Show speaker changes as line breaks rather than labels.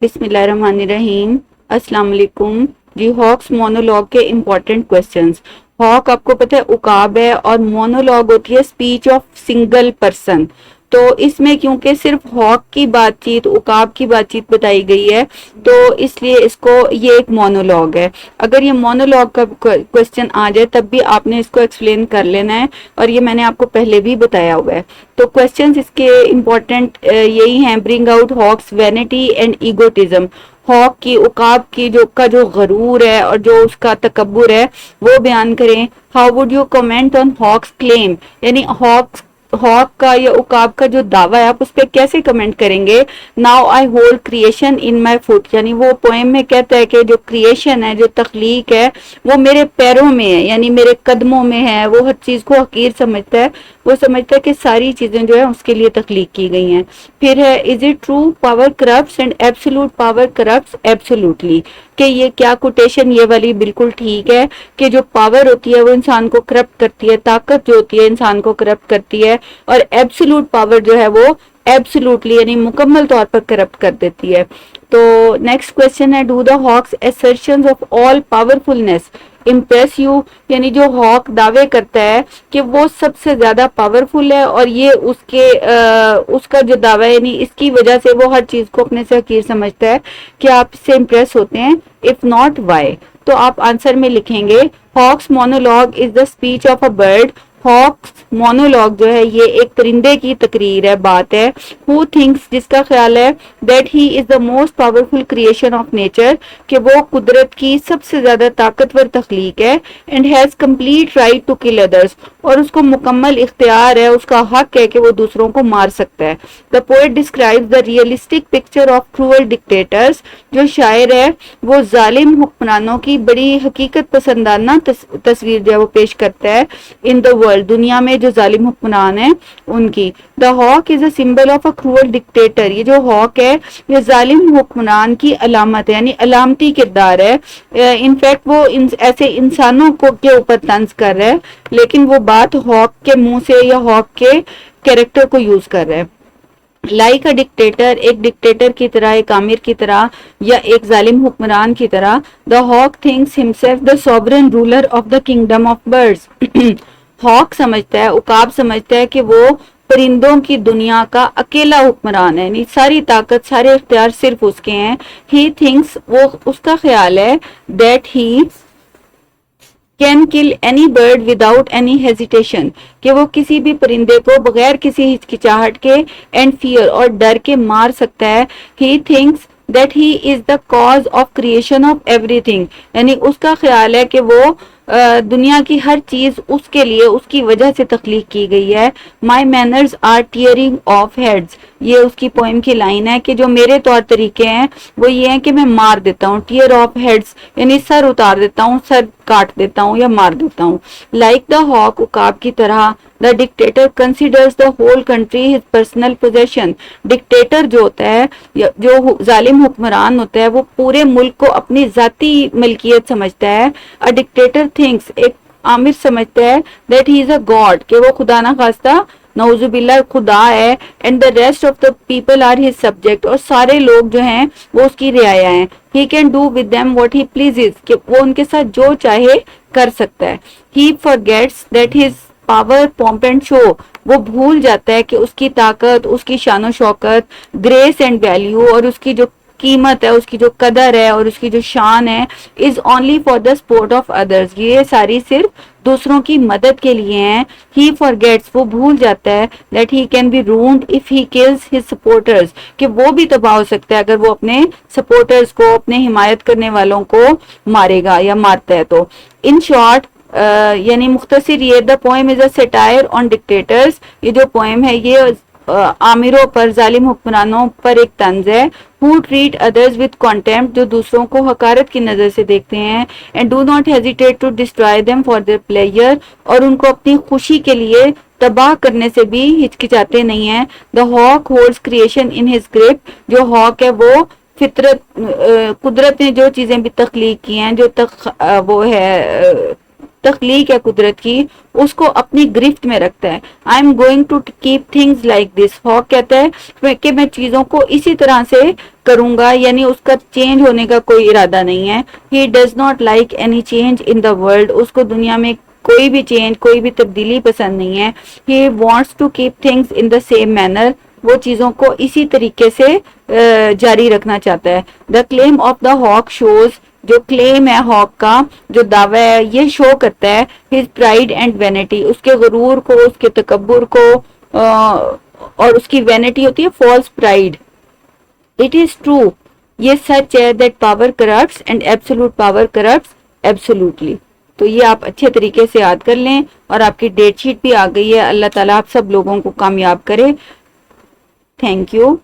بسم اللہ الرحمن الرحیم. السلام علیکم جی. ہاکس مونولوگ کے امپورٹنٹ کوسچنز. ہاک آپ کو پتہ ہے عقاب ہے اور مونولوگ ہوتی ہے اسپیچ آف سنگل پرسن. تو اس میں کیونکہ صرف ہاک کی بات چیت عقاب کی بات چیت بتائی گئی ہے تو اس لیے اس کو یہ ایک مونولوگ ہے. اگر یہ مونولوگ کا کوسچن آ جائے تب بھی آپ نے اس کو ایکسپلین کر لینا ہے اور یہ میں نے آپ کو پہلے بھی بتایا ہوا ہے. تو کوسچنز اس کے امپورٹنٹ یہی ہیں. Bring out hawk's vanity and egotism. Hawk کی عقاب کی جو غرور ہے اور جو اس کا تکبر ہے وہ بیان کریں. How would you comment on hawk's claim, یعنی ہاک کا یا عقاب کا جو دعویٰ ہے آپ اس پہ کیسے کمنٹ کریں گے. Now I hold creation in my foot, یعنی وہ پوئم میں کہتا ہے کہ جو کریشن ہے جو تخلیق ہے وہ میرے پیروں میں ہے, یعنی میرے قدموں میں ہے. وہ ہر چیز کو حقیر سمجھتا ہے, وہ سمجھتا ہے کہ ساری چیزیں جو ہے اس کے لیے تخلیق کی گئی ہیں. پھر ہے is it true power corrupts and absolute power corrupts absolutely, کہ یہ کیا کوٹیشن یہ والی بالکل ٹھیک ہے کہ جو پاور ہوتی ہے وہ انسان کو کرپٹ کرتی ہے, طاقت جو ہوتی ہے انسان کو کرپٹ کرتی ہے, اور ایبسولوٹ پاور جو ہے وہ ایبسولوٹلی یعنی مکمل طور پر کرپٹ کر دیتی ہے. تو نیکسٹ کوشچن ہے do the hawk's assertions of all powerfulness impress you, یعنی جو ہاک دعوے کرتا ہے کہ وہ سب سے زیادہ پاورفل ہے اور یہ اس کا جو دعویٰ ہے یعنی اس کی وجہ سے وہ ہر چیز کو اپنے سے حقیر سمجھتا ہے, کہ آپ اس سے امپریس ہوتے ہیں. اف ناٹ وائی, تو آپ آنسر میں لکھیں گے ہاکس monologue is the speech of a bird. ہاکس monologue جو ہے یہ ایک پرندے کی تقریر ہے, بات ہے. ہو تھنکس, جس کا خیال ہے that he is the most powerful creation of nature, کہ وہ قدرت کی سب سے زیادہ طاقتور تخلیق ہے. And has complete right to kill others, اور اس کو مکمل اختیار ہے, اس کا حق ہے کہ وہ دوسروں کو مار سکتا ہے. The poet describe the realistic picture of cruel dictators, جو شاعر ہے وہ ظالم حکمرانوں کی بڑی حقیقت پسندانہ تصویر جو ہے وہ پیش کرتا ہے. ان دا ورلڈ, دنیا میں جو ظالم حکمران ہیں ان کی. The hawk is a symbol of a cruel dictator, یہ جو ہاک ہے یہ ظالم حکمران کی علامت ہے, یعنی علامتی کردار ہے. انفیکٹ وہ ایسے انسانوں کے اوپر طنز کر رہا ہے لیکن وہ بات ہاک کے منہ سے یا ہاک کے کیریکٹر کو یوز کر رہا ہے. لائک اے ڈکٹیٹر, ایک ڈکٹیٹر کی طرح, ایک آمر کی طرح یا ایک ظالم حکمران کی طرح. The hawk thinks himself the sovereign ruler of the kingdom of birds. Hawk سمجھتا ہے, عقاب سمجھتا ہے کہ وہ پرندوں کی دنیا کا اکیلا حکمران ہے, یعنی ساری طاقت سارے اختیار صرف اس کے ہیں. ہی تھنکس, وہ اس کا خیال ہے دیٹ ہی کین کل any bird without any hesitation, کہ وہ کسی بھی پرندے کو بغیر کسی ہچکچاہٹ کے اینڈ فیئر اور ڈر کے مار سکتا ہے. He thinks that he is the cause of creation of every thing, یعنی اس کا خیال ہے کہ وہ دنیا کی ہر چیز اس کے لیے اس کی وجہ سے تخلیق کی گئی ہے. مائی مینرز آر ٹیئرنگ آف ہیڈز, یہ اس کی پوئم کی لائن ہے کہ جو میرے طور طریقے ہیں وہ یہ ہیں کہ میں مار دیتا ہوں. ٹیئر آف ہیڈز یعنی سر اتار دیتا ہوں, سر کاٹ دیتا ہوں یا مار دیتا ہوں. لائک دا ہاک, عقاب کی طرح, the dictator considers the whole country his personal position. Dictator جو ہوتا ہے, جو ظالم حکمران ہوتا ہے, وہ پورے ملک کو اپنی ذاتی ملکیت سمجھتا ہے. ا ڈکٹیٹر تھنکس, ایک آمر سمجھتا ہے that he is a God, کہ وہ خدا نہ خواستہ نعوذ باللہ خدا ہے. And the rest of the people are his subject, اور سارے لوگ جو ہیں وہ اس کی رعایا ہیں. He can do with them what he pleases, کہ وہ ان کے ساتھ جو چاہے کر سکتا ہے. He forgets that his power pomp and show, وہ بھول جاتا ہے کہ اس کی طاقت, اس کی شان و شوکت, گریس اینڈ ویلیو, اور اس کی جو قیمت ہے, اس کی جو قدر ہے اور اس کی جو شان ہے, is only for the support of others, یہ ساری صرف دوسروں کی مدد کے لیے ہیں. ہی فارگیٹس, وہ بھول جاتا ہے that he can be ruined if he kills his supporters, کہ وہ بھی تباہ ہو سکتا ہے اگر وہ اپنے سپورٹرز کو, اپنے حمایت کرنے والوں کو مارے گا یا مارتا ہے تو. ان شارٹ, یعنی مختصر یہ, the poem is a satire on dictators, یہ جو پوئم ہے یہ آمروں پر, ظالم حکمرانوں پر ایک طنز ہے. who treat others with contempt, جو دوسروں کو حقارت کی نظر سے دیکھتے ہیں. and do not hesitate to destroy them for their pleasure, اور ان کو اپنی خوشی کے لیے تباہ کرنے سے بھی ہچکچاتے نہیں ہیں. the hawk holds creation in his grip, جو ہاک ہے وہ فطرت, قدرت نے جو چیزیں بھی تخلیق کی ہیں, جو وہ ہے تخلیق ہے قدرت کی اس کو اپنی گرفت میں رکھتا ہے. I am going to keep things like this. Hawk کہتا ہے کہ میں چیزوں کو اسی طرح سے کروں گا, یعنی اس کا چینج ہونے کا کوئی ارادہ نہیں ہے. He does not like any change in the world. اس کو دنیا میں کوئی بھی چینج, کوئی بھی تبدیلی پسند نہیں ہے. He wants to keep things in the same manner. وہ چیزوں کو اسی طریقے سے جاری رکھنا چاہتا ہے. دا کلیم آف دا ہاک شوز, جو کلیم ہے ہاک کا, جو دعویٰ ہے, یہ شو کرتا ہے his pride and vanity, اس کے غرور کو, اس کے تکبر کو, اور اس کی وینٹی ہوتی ہے false pride. It is true, یہ سچ ہے that power corrupts and absolute power corrupts absolutely. تو یہ آپ اچھے طریقے سے یاد کر لیں, اور آپ کی ڈیٹ شیٹ بھی آ گئی ہے. اللہ تعالیٰ آپ سب لوگوں کو کامیاب کرے. Thank you.